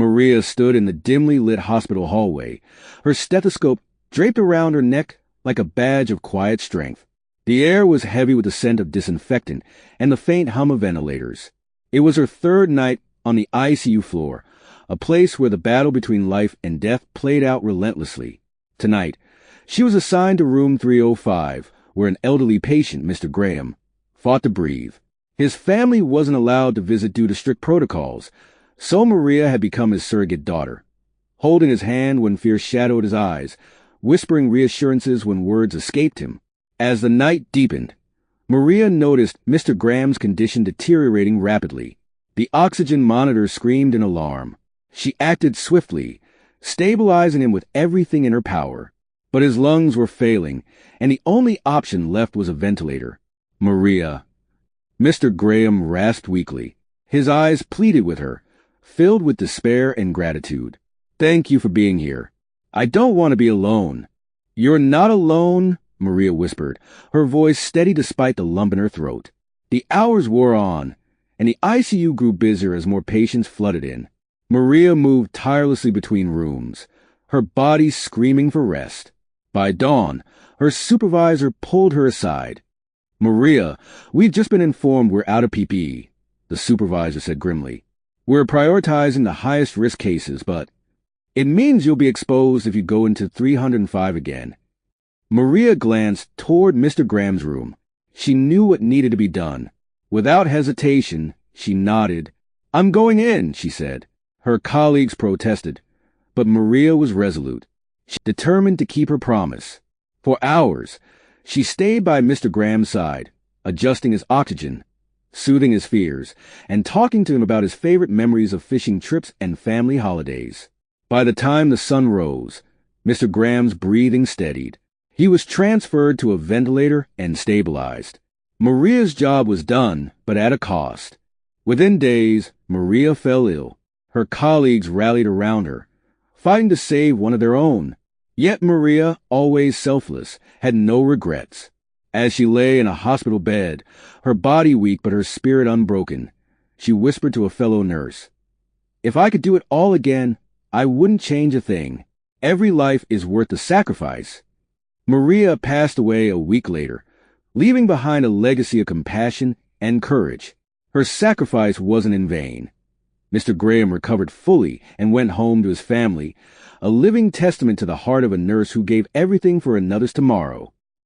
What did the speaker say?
Maria stood in the dimly lit hospital hallway, her stethoscope draped around her neck like a badge of quiet strength. The air was heavy with the scent of disinfectant and the faint hum of ventilators. It was her third night on the ICU floor, a place where the battle between life and death played out relentlessly. Tonight, she was assigned to room 305, where an elderly patient, Mr. Graham, fought to breathe. His family wasn't allowed to visit due to strict protocols, so Maria had become his surrogate daughter, holding his hand when fear shadowed his eyes, whispering reassurances when words escaped him. As the night deepened, Maria noticed Mr. Graham's condition deteriorating rapidly. The oxygen monitor screamed in alarm. She acted swiftly, stabilizing him with everything in her power. But his lungs were failing, and the only option left was a ventilator. Maria. Mr. Graham rasped weakly. His eyes pleaded with her, filled with despair and gratitude. "Thank you for being here. I don't want to be alone." "You're not alone," Maria whispered, her voice steady despite the lump in her throat. The hours wore on, and the ICU grew busier as more patients flooded in. Maria moved tirelessly between rooms, her body screaming for rest. By dawn, her supervisor pulled her aside. "Maria, we've just been informed we're out of PPE," the supervisor said grimly. "We're prioritizing the highest risk cases, but it means you'll be exposed if you go into 305 again." Maria glanced toward Mr. Graham's room. She knew what needed to be done. Without hesitation, she nodded. "I'm going in," she said. Her colleagues protested, but Maria was resolute, determined to keep her promise. For hours, she stayed by Mr. Graham's side, adjusting his oxygen, soothing his fears, and talking to him about his favorite memories of fishing trips and family holidays. By the time the sun rose, Mr. Graham's breathing steadied. He was transferred to a ventilator and stabilized. Maria's job was done, but at a cost. Within days, Maria fell ill. Her colleagues rallied around her, fighting to save one of their own. Yet Maria, always selfless, had no regrets. As she lay in a hospital bed, her body weak but her spirit unbroken, she whispered to a fellow nurse, "If I could do it all again, I wouldn't change a thing. Every life is worth the sacrifice." Maria passed away a week later, leaving behind a legacy of compassion and courage. Her sacrifice wasn't in vain. Mr. Graham recovered fully and went home to his family, a living testament to the heart of a nurse who gave everything for another's tomorrow.